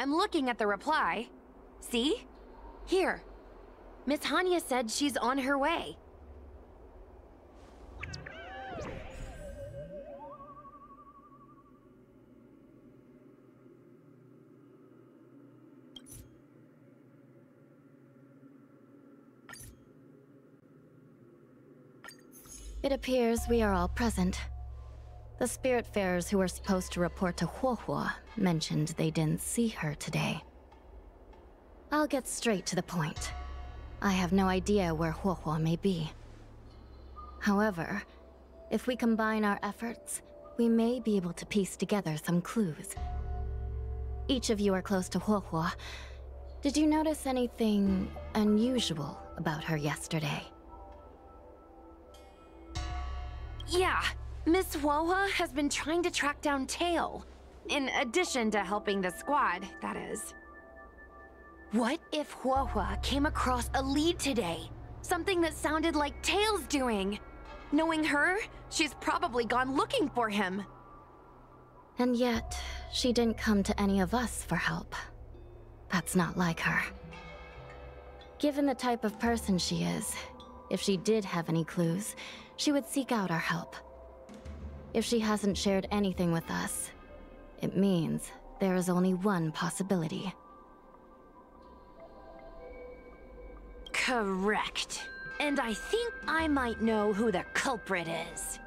I'm looking at the reply. See? Here. Miss Hanya said she's on her way. It appears we are all present. The Spiritfarers who were supposed to report to Huohuo mentioned they didn't see her today. I'll get straight to the point. I have no idea where Huohuo may be. However, if we combine our efforts, we may be able to piece together some clues. Each of you are close to Huohuo. Did you notice anything unusual about her yesterday? Yeah, Miss Huohuo has been trying to track down Tail. In addition to helping the squad, that is. What if Huohuo came across a lead today? Something that sounded like Tail's doing. Knowing her, she's probably gone looking for him. And yet, she didn't come to any of us for help. That's not like her. Given the type of person she is, if she did have any clues, she would seek out our help. If she hasn't shared anything with us, it means there is only one possibility. Correct. And I think I might know who the culprit is.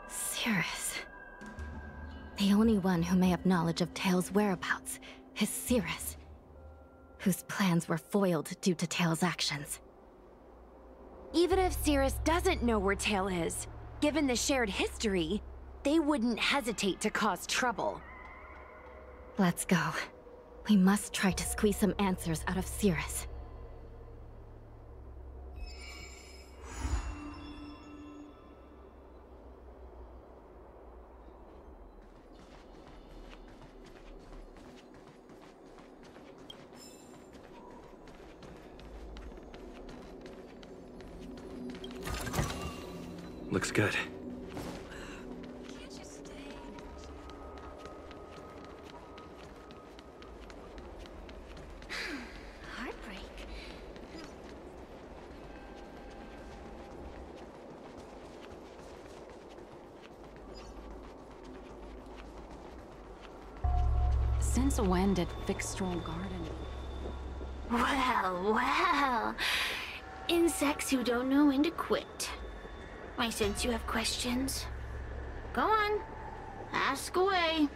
Cirrus. The only one who may have knowledge of Tail's whereabouts is Cirrus, whose plans were foiled due to Tail's actions. Even if Cirrus doesn't know where Tail is, given the shared history, they wouldn't hesitate to cause trouble. Let's go. We must try to squeeze some answers out of Cirrus. Looks good. Can't you stay? Heartbreak. Since when did Fuchsfeengarten? Well, well. Insects who don't know when to quit. I sense you have questions. Go on. Ask away.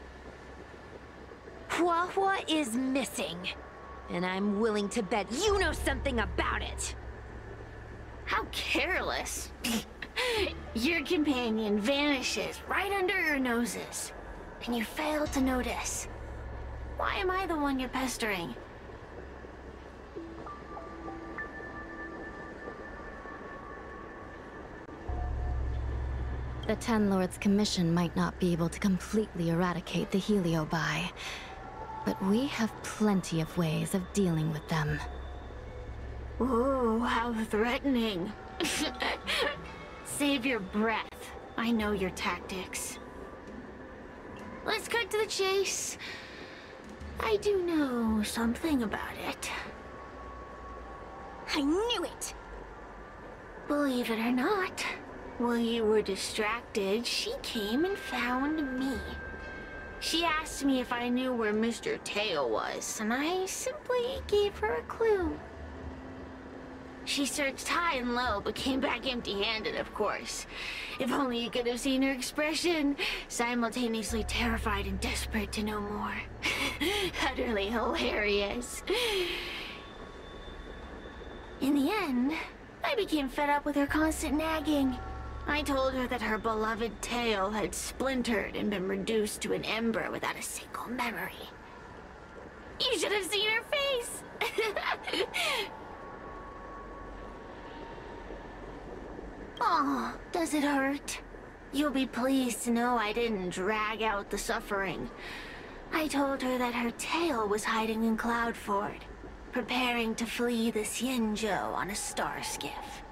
Huohuo is missing. And I'm willing to bet you know something about it. How careless. Your companion vanishes right under your noses. And you fail to notice. Why am I the one you're pestering? The Ten Lords' commission might not be able to completely eradicate the Heliobi, but we have plenty of ways of dealing with them. Ooh, how threatening. Save your breath. I know your tactics. Let's cut to the chase. I do know something about it. I knew it! Believe it or not, while you were distracted, she came and found me. She asked me if I knew where Mr. Tail was, and I simply gave her a clue. She searched high and low, but came back empty-handed, of course. If only you could have seen her expression, simultaneously terrified and desperate to know more. Utterly hilarious. In the end, I became fed up with her constant nagging. I told her that her beloved Tail had splintered and been reduced to an ember without a single memory. You should have seen her face! Oh, does it hurt? You'll be pleased to know I didn't drag out the suffering. I told her that her Tail was hiding in Cloudford, preparing to flee the Xianzhou on a star skiff.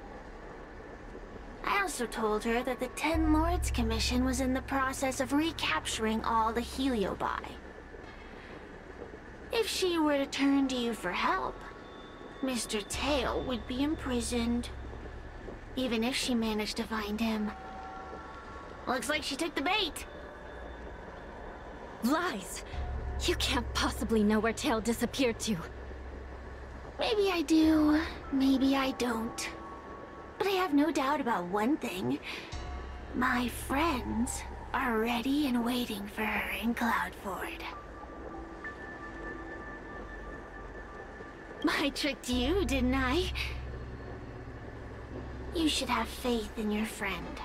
I also told her that the Ten Lords Commission was in the process of recapturing all the Heliobi. If she were to turn to you for help, Mr. Tail would be imprisoned. Even if she managed to find him. Looks like she took the bait. Lies! You can't possibly know where Tail disappeared to. Maybe I do, maybe I don't. But I have no doubt about one thing. My friends are ready and waiting for her in Cloudford. I tricked you, didn't I? You should have faith in your friend.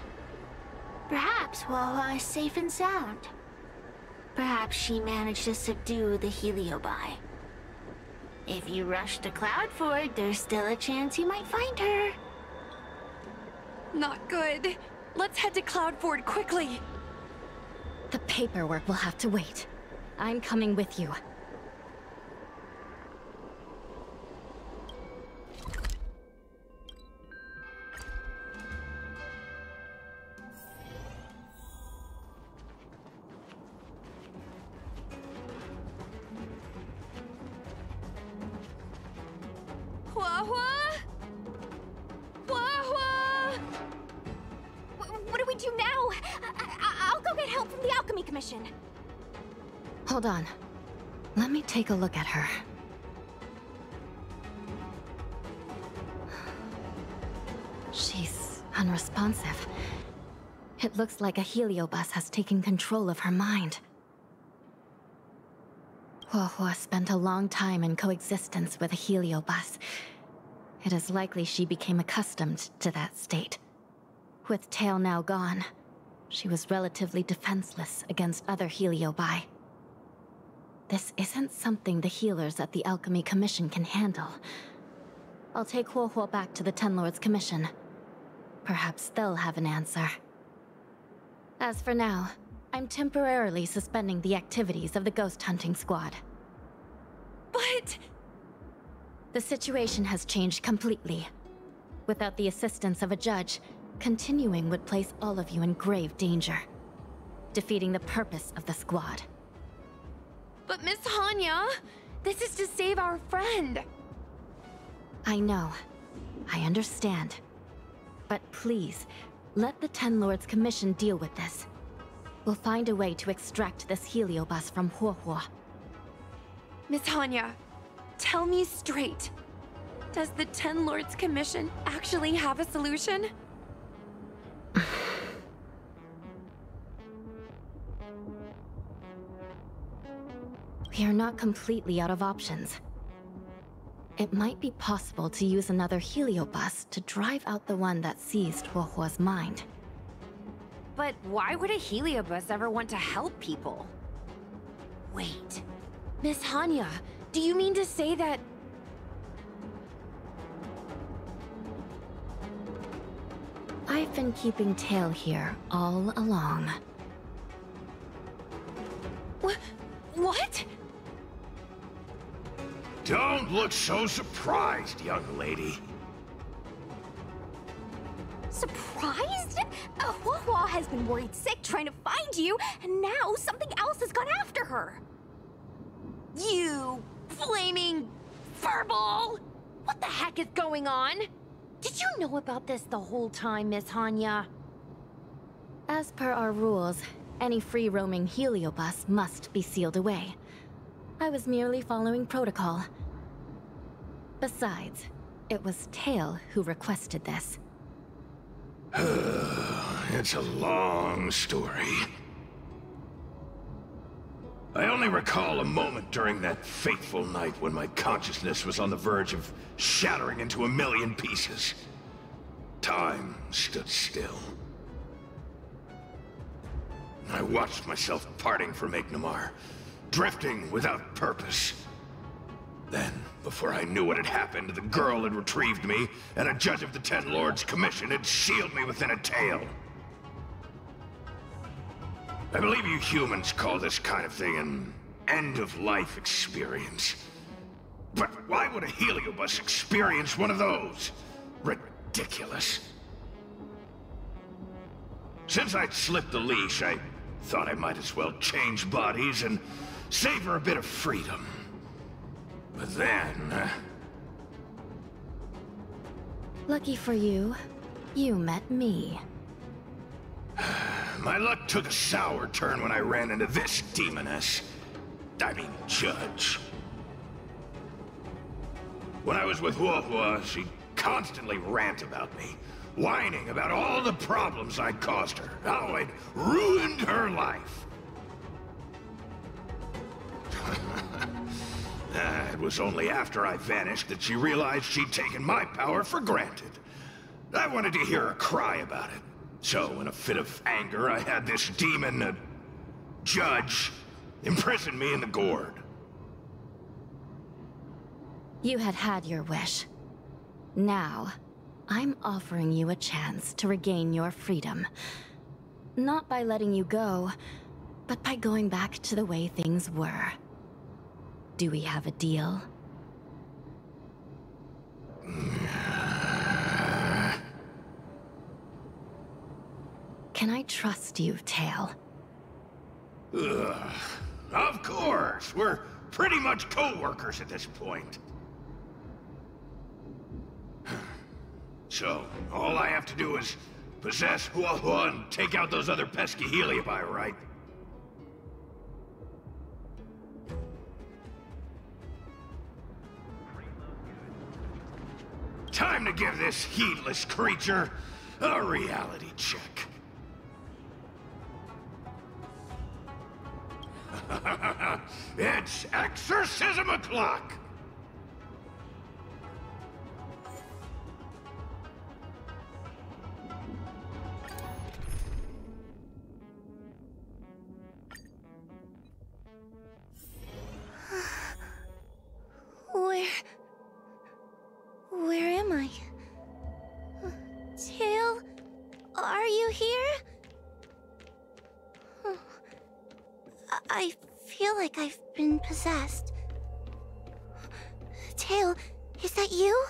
Perhaps Wawa is safe and sound. Perhaps she managed to subdue the Heliobi. If you rush to Cloudford, there's still a chance you might find her. Not good. Let's head to Cloudford quickly. The paperwork will have to wait. I'm coming with you. What do we do now? I'll go get help from the Alchemy Commission. Hold on. Let me take a look at her. She's unresponsive. It looks like a heliobus has taken control of her mind. Huohuo spent a long time in coexistence with a heliobus. It is likely she became accustomed to that state. With Tail now gone, she was relatively defenseless against other heliobi. This isn't something the healers at the Alchemy Commission can handle. I'll take Huohuo back to the Ten Lords Commission. Perhaps they'll have an answer. As for now, I'm temporarily suspending the activities of the ghost hunting squad. But... The situation has changed completely. Without the assistance of a judge, continuing would place all of you in grave danger, defeating the purpose of the squad. But Miss Hanya, this is to save our friend. I know. I understand. But please, let the Ten Lords Commission deal with this. We'll find a way to extract this heliobus from Huohuo. Miss Hanya, tell me straight. Does the Ten Lords Commission actually have a solution? We are not completely out of options. It might be possible to use another heliobus to drive out the one that seized Huohuo's mind. But why would a heliobus ever want to help people? Wait, Miss Hanya, do you mean to say that... I've been keeping Tail here all along. What? Don't look so surprised, young lady. Surprised? Huohuo has been worried sick trying to find you, and now something else has gone after her. You flaming furball! What the heck is going on? Did you know about this the whole time, Miss Hanya? As per our rules, any free-roaming heliobus must be sealed away. I was merely following protocol. Besides, it was Tail who requested this. It's a long story. I only recall a moment during that fateful night when my consciousness was on the verge of shattering into a million pieces. Time stood still. I watched myself parting from Ignomar, drifting without purpose. Then, before I knew what had happened, the girl had retrieved me, and a judge of the Ten Lords Commission had sealed me within a tail. I believe you humans call this kind of thing an end-of-life experience. But why would a heliobus experience one of those? Ridiculous. Since I'd slipped the leash, I thought I might as well change bodies and savor a bit of freedom. But then... Lucky for you, you met me. My luck took a sour turn when I ran into this demoness. I mean, judge. When I was with Wovon, she constantly rant about me, whining about all the problems I'd caused her, how I'd ruined her life. It was only after I vanished that she realized she'd taken my power for granted. I wanted to hear her cry about it. So, in a fit of anger, I had this demon, judge, imprison me in the gourd. You had had your wish. Now, I'm offering you a chance to regain your freedom. Not by letting you go, but by going back to the way things were. Do we have a deal? Can I trust you, Tail? Ugh. Of course! We're pretty much co-workers at this point. So, all I have to do is possess Wovon and take out those other pesky Heliobi, right? Time to give this heedless creature a reality check. It's exorcism o'clock! Where am I? Tail, are you here? I feel like I've been possessed. Tail, is that you?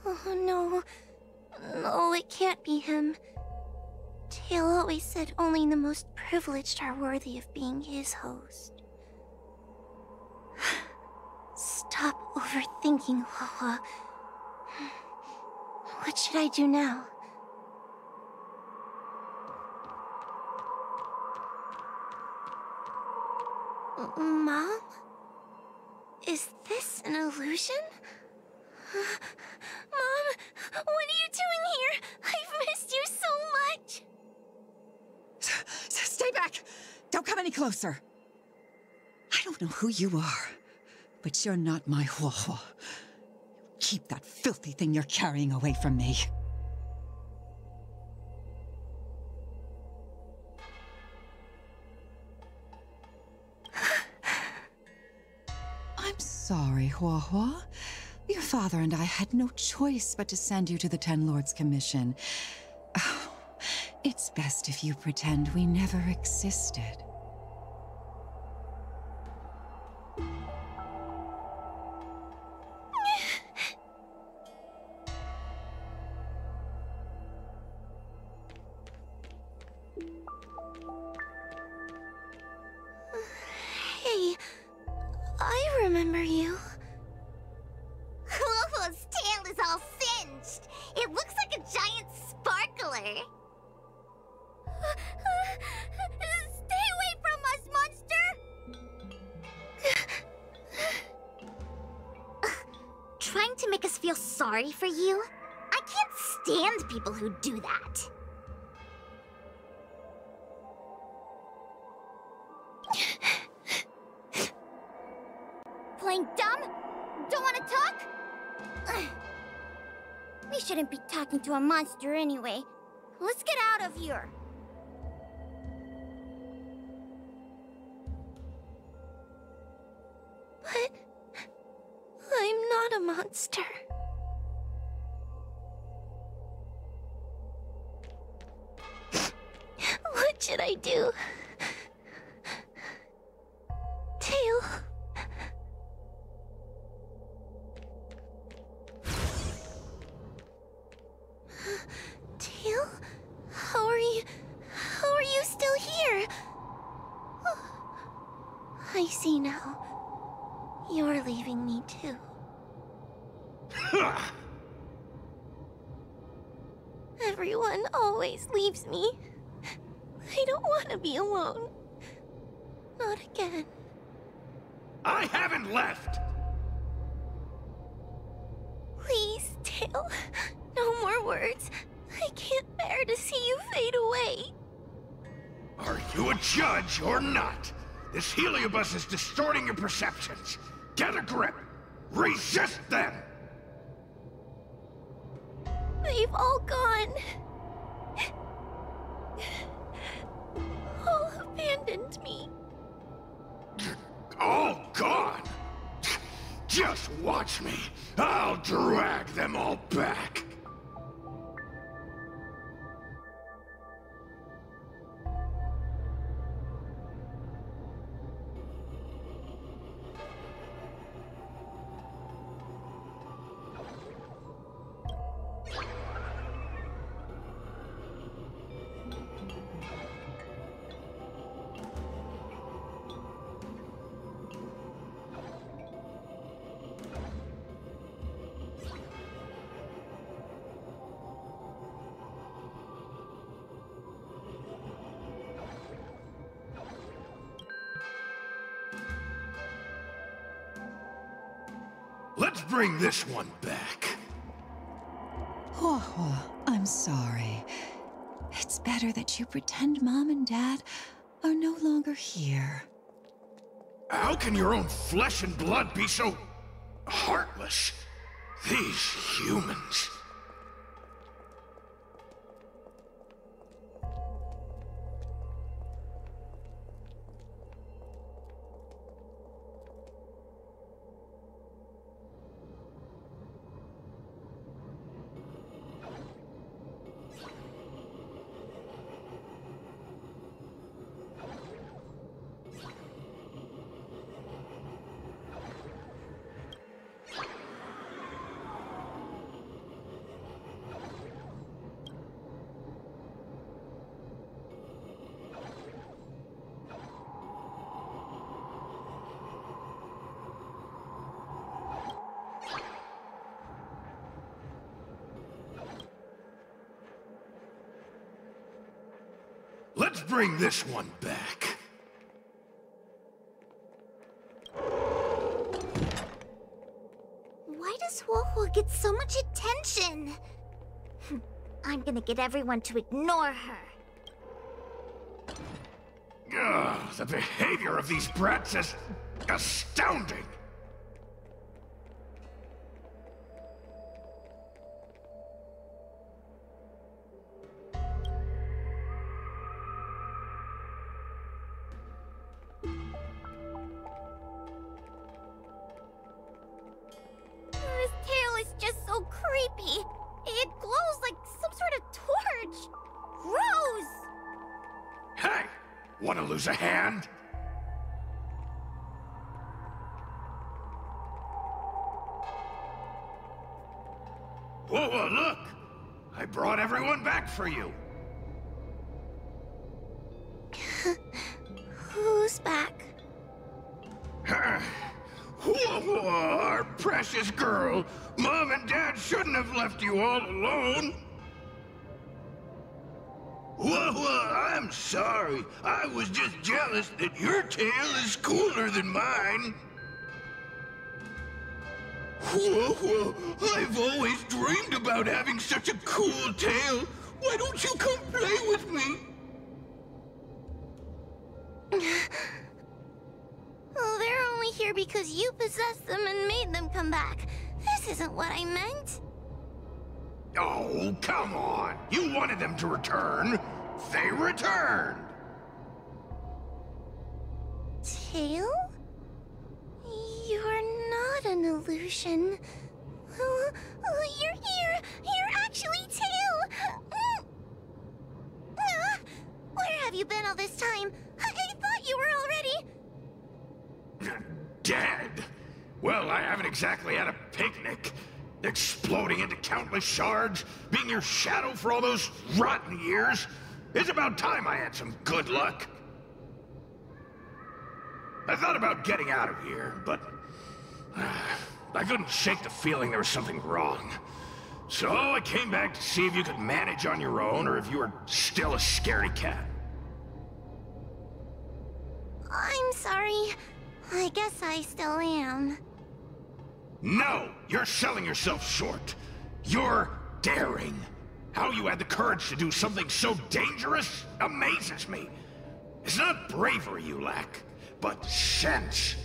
Oh no. No, it can't be him. Tail always said only the most privileged are worthy of being his host. Stop overthinking, Wawa. What should I do now? Mom? Is this an illusion? Mom, what are you doing here? I've missed you so much! Stay back! Don't come any closer! I don't know who you are, but you're not my Wawa. Keep that filthy thing you're carrying away from me. I'm sorry, Wawa. Your father and I had no choice but to send you to the Ten Lords Commission. Oh, it's best if you pretend we never existed. Hey, I remember you. Wawa's tail is all singed. It looks like a giant sparkler. Stay away from us, monster! Trying to make us feel sorry for you? I can't stand people who do that. Playing dumb? Don't want to talk? We shouldn't be talking to a monster anyway. Let's get out of here. But I'm not a monster. What should I do? Tail. Tail? How are you still here? I see now. You're leaving me too. Everyone always leaves me. I don't want to be alone. Not again. I haven't left! Please, Tail. No more words. I can't bear to see you fade away. Are you a judge or not? This heliobus is distorting your perceptions. Get a grip. Resist them! They've all gone. All abandoned me. All gone? Just watch me. I'll drag them all back. Let's bring this one back. Huohuo, I'm sorry. It's better that you pretend Mom and Dad are no longer here. How can your own flesh and blood be so heartless? These humans. Let's bring this one back. Why does Wohua get so much attention? I'm gonna get everyone to ignore her. Ugh, the behavior of these brats is astounding. His tail is just so creepy. It glows like some sort of torch. Gross! Hey, want to lose a hand? Whoa, look! I brought everyone back for you. Who's back? Whoa, our precious girl. Mom and Dad shouldn't have left you all alone. Whoa, I'm sorry. I was just jealous that your tail is cooler than mine. Whoa, I've always dreamed about having such a cool tail. Why don't you come play with me? Oh, they're only here because you possessed them and made them come back. This isn't what I meant. Oh, come on. You wanted them to return. They returned. Tail? You're not an illusion. You're here. You're actually Tail. Where have you been all this time? I thought you were already... Dead? Well, I haven't exactly had a picnic. Exploding into countless shards, being your shadow for all those rotten years. It's about time I had some good luck. I thought about getting out of here, but I couldn't shake the feeling there was something wrong. So I came back to see if you could manage on your own, or if you were still a scaredy cat. I'm sorry. I guess I still am. No! You're selling yourself short. You're daring. How you had the courage to do something so dangerous amazes me. It's not bravery you lack, but sense.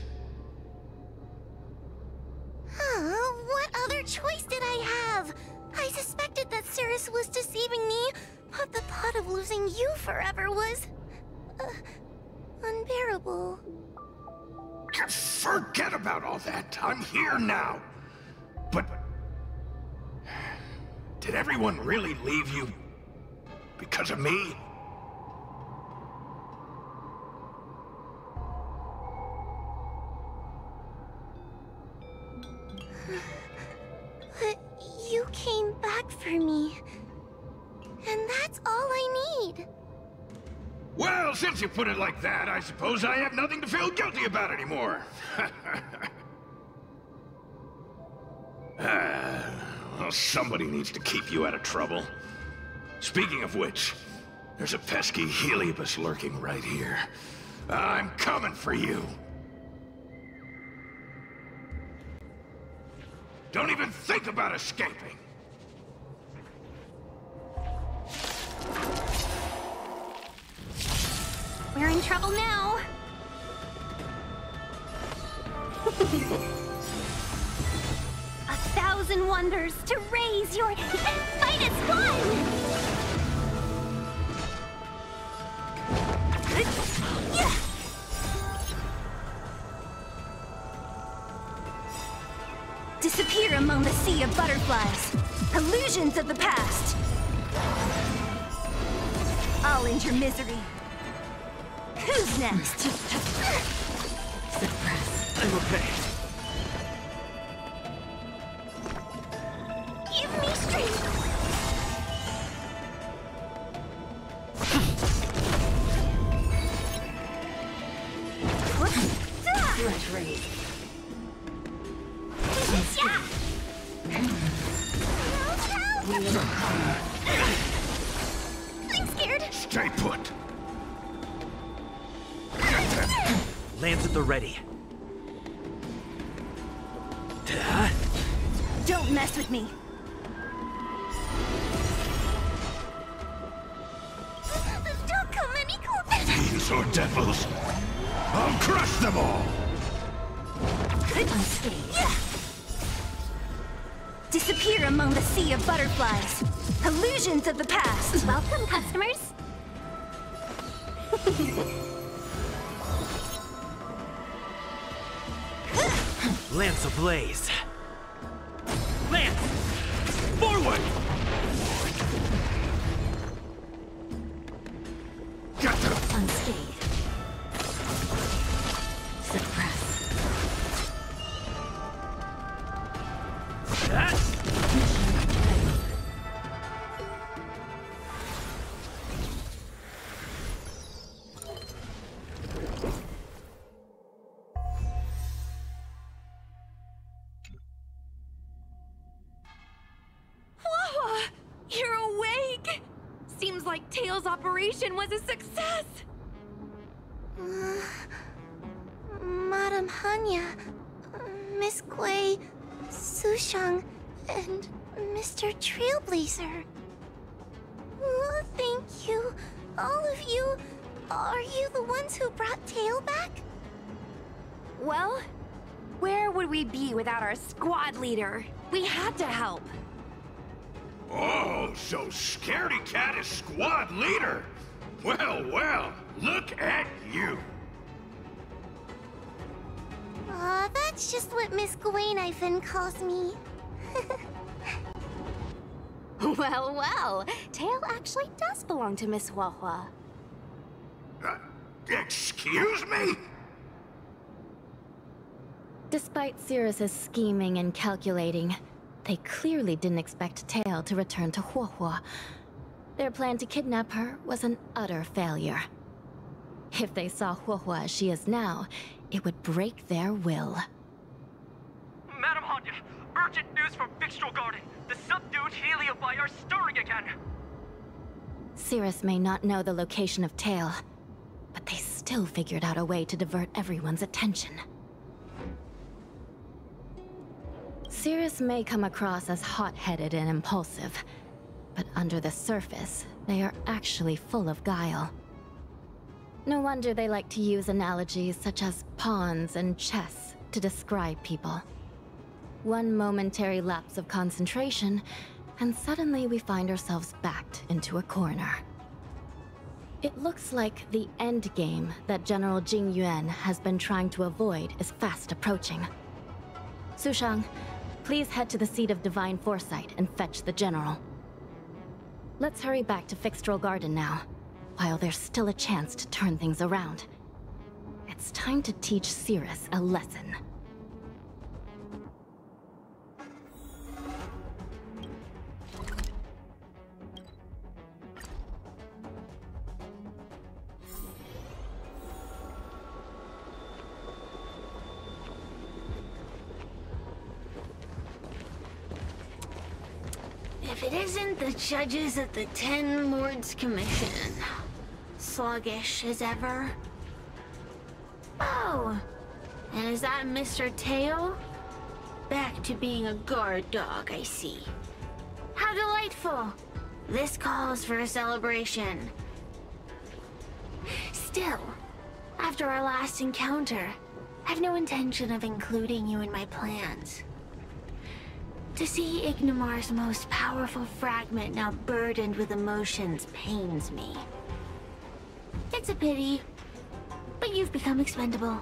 What other choice did I have? I suspected that Cirrus was deceiving me, but the thought of losing you forever was... unbearable. Forget about all that. I'm here now. But... did everyone really leave you because of me? But you came back for me. And that's all I need. Well, since you put it like that, I suppose I have nothing to feel guilty about anymore. Well, somebody needs to keep you out of trouble. Speaking of which, there's a pesky Heliobus lurking right here. I'm coming for you. Don't even think about escaping. We're in trouble now. 1,000 wonders to raise your finest one! Disappear among the sea of butterflies. Illusions of the past. I'll end your misery. Who's next? Suppress. I'm okay. Give me strength. Let's raise. I'm scared. Stay put. Lance at the ready. Don't mess with me. Don't come any closer. Fiends or devils, I'll crush them all. Disappear among the sea of butterflies. Illusions of the past. Welcome, customers. Lance ablaze. Lance! Forward! Got them. Unscathed. Suppress. You're awake! Seems like Tail's operation was a success! Madame Hanya, Miss Gui, Sushang, and Mr. Trailblazer. Oh, thank you, all of you. Are you the ones who brought Tail back? Well, where would we be without our squad leader? We had to help. Oh, so Scaredy Cat is squad leader. Well, well, look at you. That's just what Miss Gwen calls me. Well, well, Tail actually does belong to Miss Huahua. Excuse me? Despite Cirrus's scheming and calculating, they clearly didn't expect Tail to return to Huahua. Their plan to kidnap her was an utter failure. If they saw Huahua as she is now, it would break their will. Urgent news from Füchsfeengarten. The subdued heliobi are stirring again. Cirrus may not know the location of Tail, but they still figured out a way to divert everyone's attention. Cirrus may come across as hot-headed and impulsive, but under the surface, they are actually full of guile. No wonder they like to use analogies such as pawns and chess to describe people. One momentary lapse of concentration, and suddenly we find ourselves backed into a corner. It looks like the end game that General Jing Yuan has been trying to avoid is fast approaching. Sushang, please head to the seat of Divine Foresight and fetch the General. Let's hurry back to Füchsfeengarten now, while there's still a chance to turn things around. It's time to teach Cirrus a lesson. If it isn't the judges at the Ten Lords Commission, sluggish as ever. Oh, and is that Mr. Tail? Back to being a guard dog, I see. How delightful! This calls for a celebration. Still, after our last encounter, I've no intention of including you in my plans. To see Ignimar's most powerful fragment now burdened with emotions pains me. It's a pity, but you've become expendable.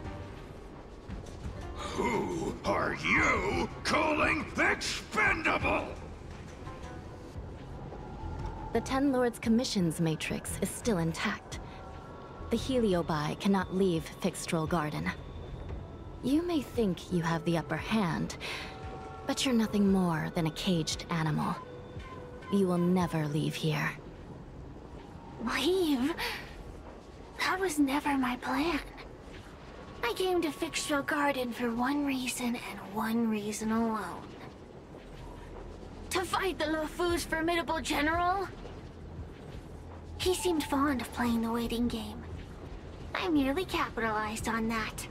Who are you calling expendable? The Ten Lords Commission's matrix is still intact. The heliobi cannot leave Füchsfeengarten. You may think you have the upper hand, but you're nothing more than a caged animal. You will never leave here. Leave? That was never my plan. I came to Füchsfeengarten for one reason and one reason alone. To fight the Luofu's formidable general? He seemed fond of playing the waiting game. I merely capitalized on that.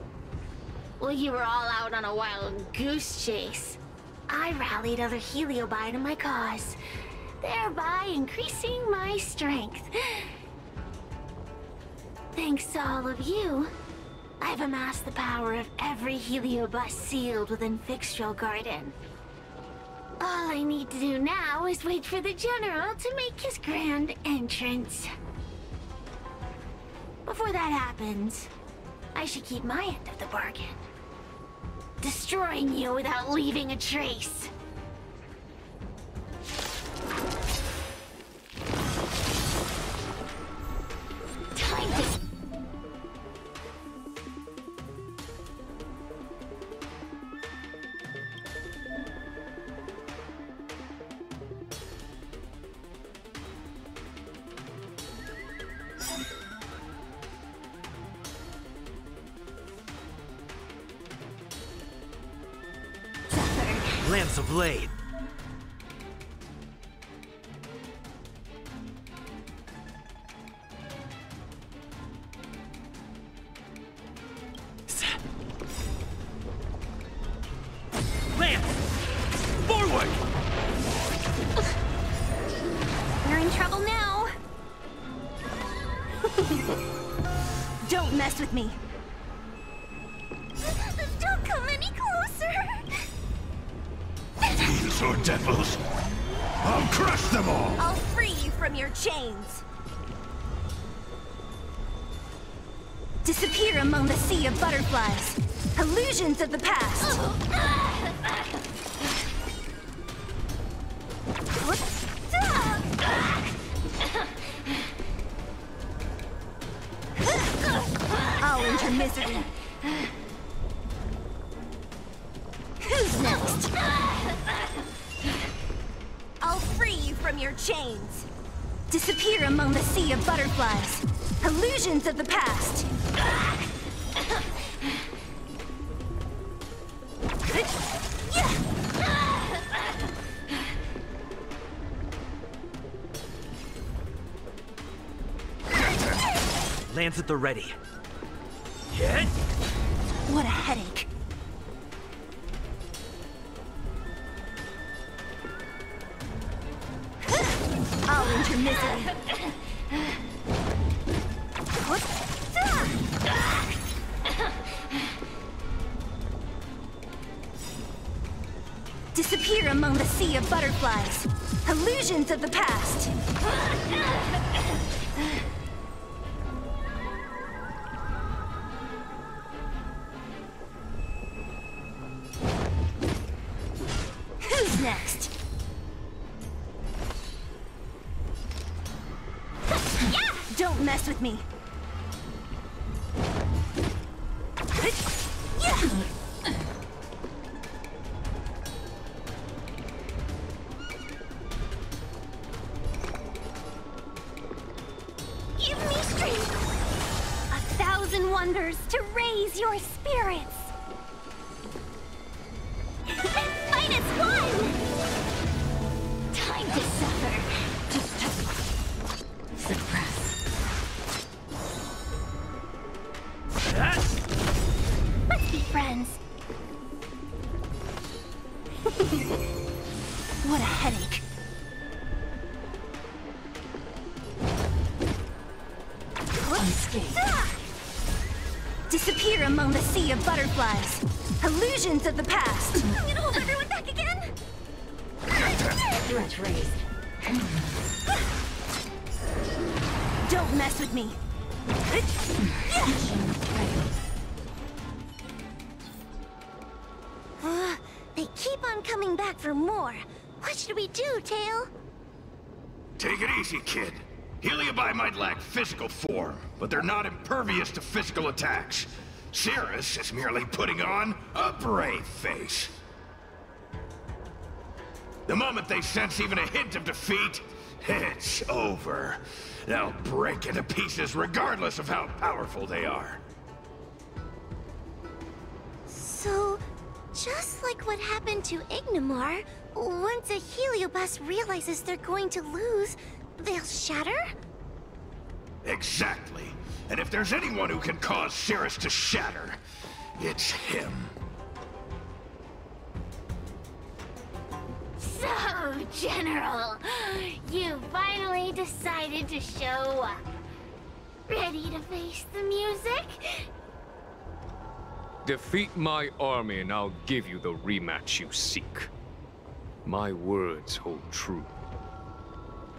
While you were all out on a wild goose chase, I rallied other heliobi to my cause, thereby increasing my strength. Thanks to all of you, I've amassed the power of every heliobus sealed within Füchsfeengarten. All I need to do now is wait for the General to make his grand entrance. Before that happens, I should keep my end of the bargain. Destroying you without leaving a trace. Time to... Lance of blade. Lance! Forward! You're in trouble now. Don't mess with me. Don't come any closer. Fiends or devils, I'll crush them all! I'll free you from your chains. Disappear among the sea of butterflies. Illusions of the past. I'll enter misery. Who's next? I'll free you from your chains. Disappear among the sea of butterflies. Illusions of the past. plans at the ready. Hit! What a headache. I'll end your misery. Disappear among the sea of butterflies. Illusions of the past. Who's next? Don't mess with me. Give me strength. 1,000 wonders to raise your spirits. Minus one. Time to suffer. Suppress. Let's be friends. What a headache. Disappear among the sea of butterflies. Illusions of the past. I'm gonna hold everyone back again. Threat raised. Don't mess with me. They keep on coming back for more. What should we do, Tail? Take it easy, kid. Heliobi might lack physical form, but they're not impervious to physical attacks. Cirrus is merely putting on a brave face. The moment they sense even a hint of defeat, it's over. They'll break into pieces regardless of how powerful they are. So, just like what happened to Ignimar, once a Heliobus realizes they're going to lose, they'll shatter? Exactly. And if there's anyone who can cause Cirrus to shatter, it's him. So, General, you finally decided to show up. Ready to face the music? Defeat my army and I'll give you the rematch you seek. My words hold true.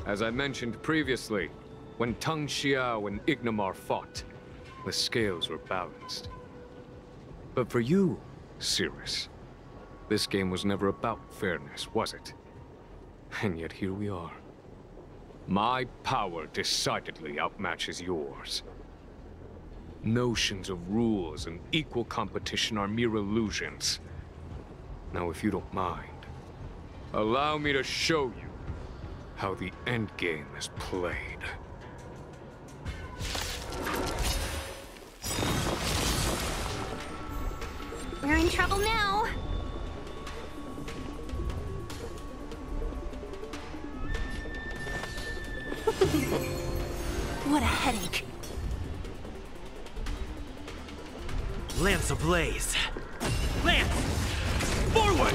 As I mentioned previously, when Tang Xiao and Ignimar fought, the scales were balanced. But for you, Cirrus, this game was never about fairness, was it? And yet here we are. My power decidedly outmatches yours. Notions of rules and equal competition are mere illusions. Now, if you don't mind, allow me to show you how the endgame is played. We're in trouble now. What a headache. Lance ablaze. Lance! Forward!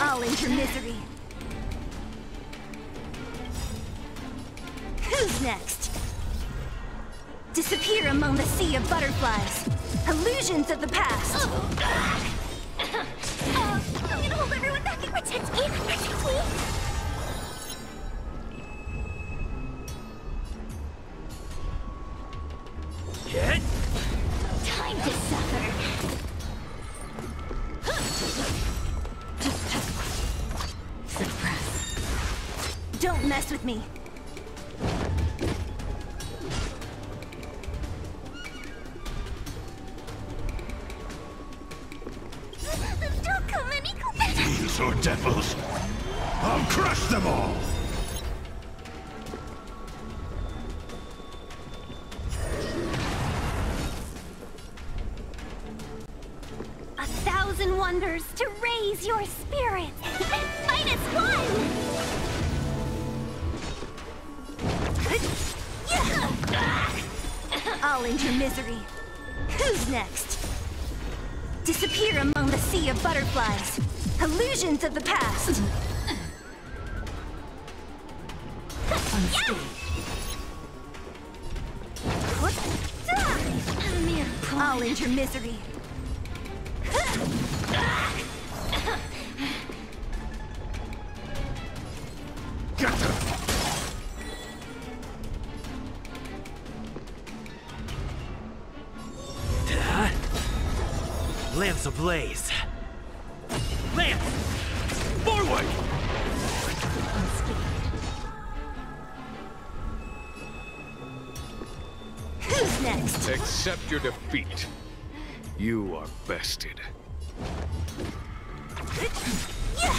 I'll end your misery. Who's next? Disappear among the sea of butterflies. Illusions of the past. I'm gonna hold everyone back and protect me. Protect me. Hit! Time to suffer. Suppress. Don't mess with me. Don't come any closer. These or devils, I'll crush them all! 1,000 wonders to raise your spirit. Minus one! I'll end your misery. Who's next? Disappear among the sea of butterflies. Illusions of the past. I'll end your misery. Lance ablaze. Lance! Forward! Who's next? Accept your defeat. You are bested.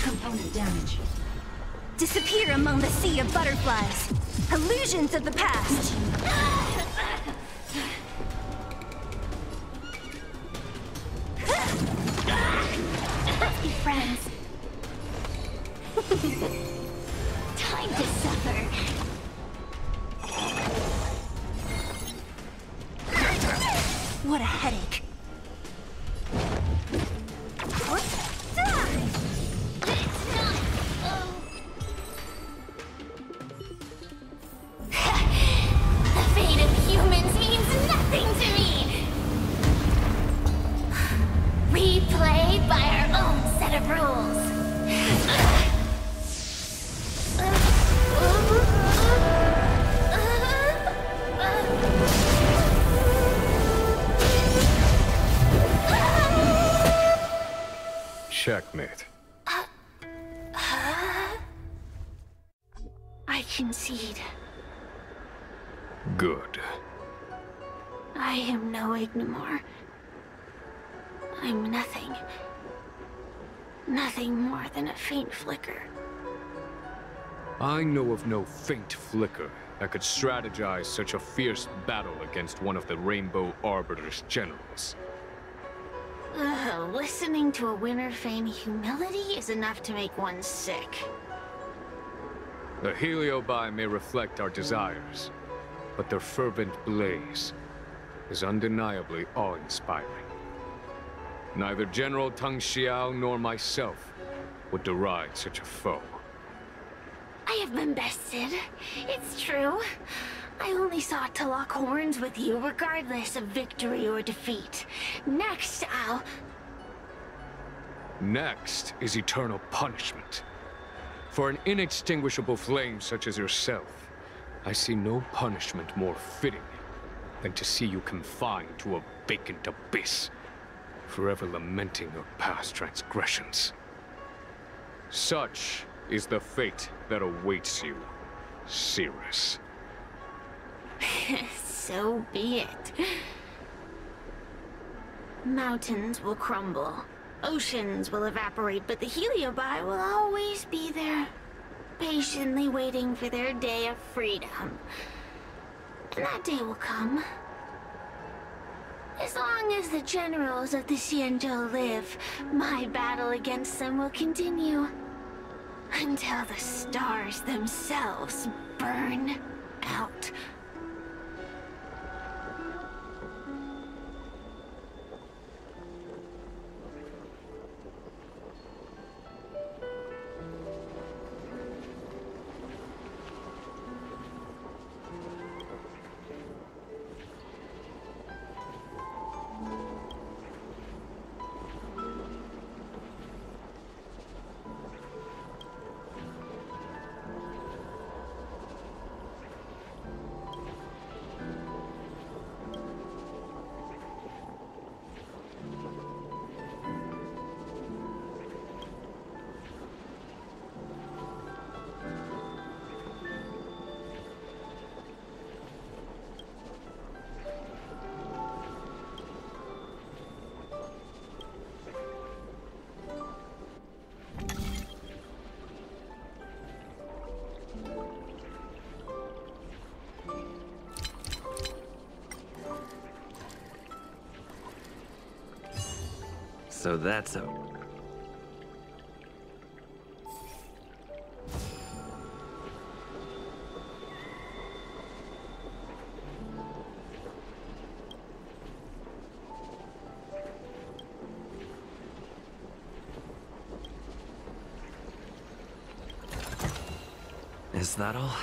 Component damage. Disappear among the sea of butterflies. Illusions of the past. Let's be friends. Time to suffer. What a headache. The fate of humans means nothing to me. We play by our own set of rules. Checkmate. I concede. Good. I am no Ignimor. I'm nothing. Nothing more than a faint flicker. I know of no faint flicker that could strategize such a fierce battle against one of the Rainbow Arbiter's generals. Listening to a winner feign humility is enough to make one sick. The heliobi may reflect our desires, but their fervent blaze is undeniably awe-inspiring. Neither General Tang Xiao nor myself would deride such a foe. I have been bested. It's true. I only sought to lock horns with you regardless of victory or defeat. Next, Next is eternal punishment. For an inextinguishable flame such as yourself, I see no punishment more fitting than to see you confined to a vacant abyss, forever lamenting your past transgressions. Such is the fate that awaits you, Cirrus. So be it. Mountains will crumble. Oceans will evaporate, but the heliobi will always be there, patiently waiting for their day of freedom. And that day will come. As long as the generals of the Xianzhou live, my battle against them will continue. Until the stars themselves burn out. So that's a... Is that all?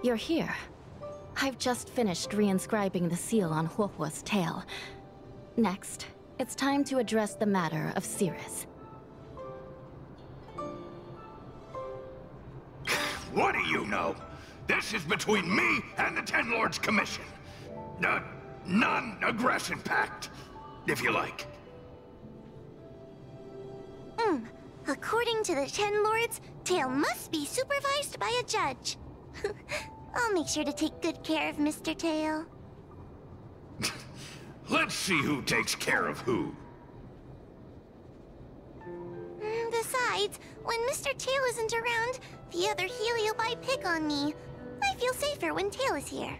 You're here. I've just finished reinscribing the seal on Huohuo's tail. Next, it's time to address the matter of Cirrus. What do you know? This is between me and the Ten Lords Commission. A non-aggression pact, if you like. According to the Ten Lords, Tail must be supervised by a judge. I'll make sure to take good care of Mr. Tail. Let's see who takes care of who. Besides, when Mr. Tail isn't around, the other Heliobi pick on me. I feel safer when Tail is here.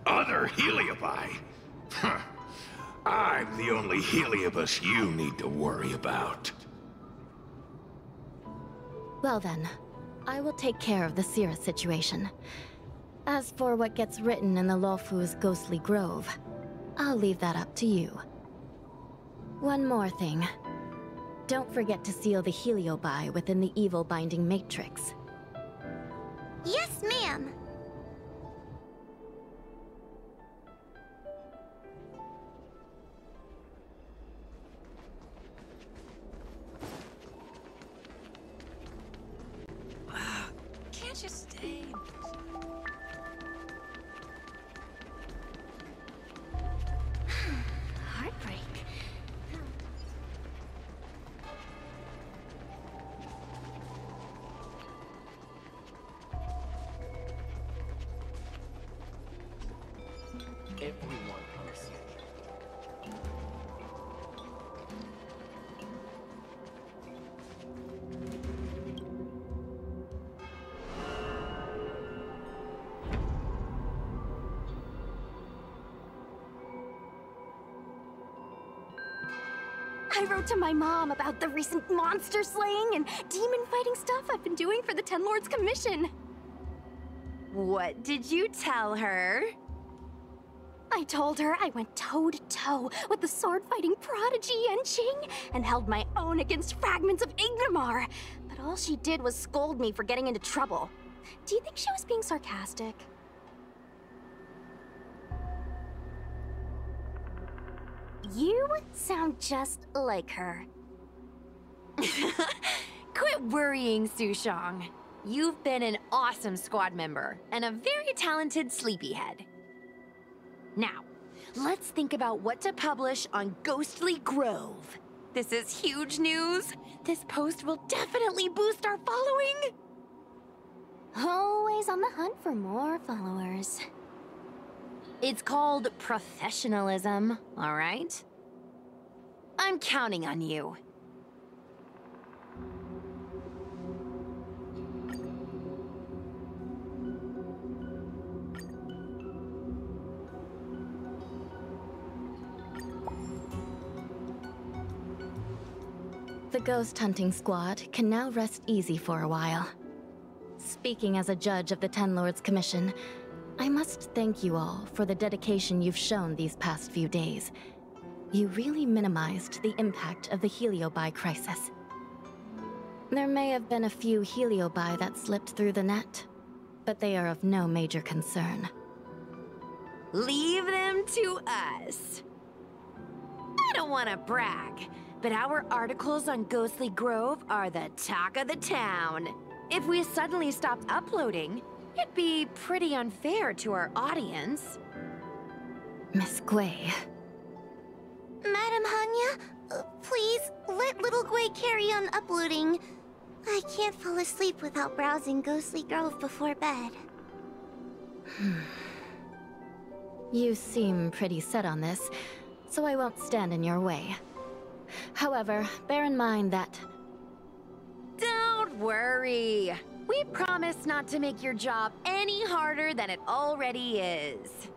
Other Heliobi? I'm the only Heliobus you need to worry about. Well then, I will take care of the Cirrus situation. As for what gets written in the Luofu's ghostly grove, I'll leave that up to you. One more thing. Don't forget to seal the Heliobi within the evil binding matrix. Yes, ma'am. Can't you stay? Heartbreak. Everyone else. I wrote to my mom about the recent monster slaying and demon fighting stuff I've been doing for the Ten Lords Commission. What did you tell her? I told her I went toe-to-toe with the sword-fighting prodigy Yanqing and held my own against fragments of Ignamar, but all she did was scold me for getting into trouble. Do you think she was being sarcastic? You sound just like her. Quit worrying, Sushang. You've been an awesome squad member and a very talented sleepyhead. Now, let's think about what to publish on Ghostly Grove. This is huge news. This post will definitely boost our following. Always on the hunt for more followers. It's called professionalism, all right? I'm counting on you. The ghost hunting squad can now rest easy for a while. Speaking as a judge of the Ten Lords Commission, I must thank you all for the dedication you've shown these past few days. You really minimized the impact of the Heliobi crisis. There may have been a few Heliobi that slipped through the net, but they are of no major concern. Leave them to us. I don't want to brag, but our articles on Ghostly Grove are the talk of the town. If we suddenly stopped uploading, it'd be pretty unfair to our audience. Miss Gui. Madam Hanya, please let little Gui carry on uploading. I can't fall asleep without browsing Ghostly Grove before bed. You seem pretty set on this, so I won't stand in your way. However, bear in mind that... Don't worry. We promise not to make your job any harder than it already is.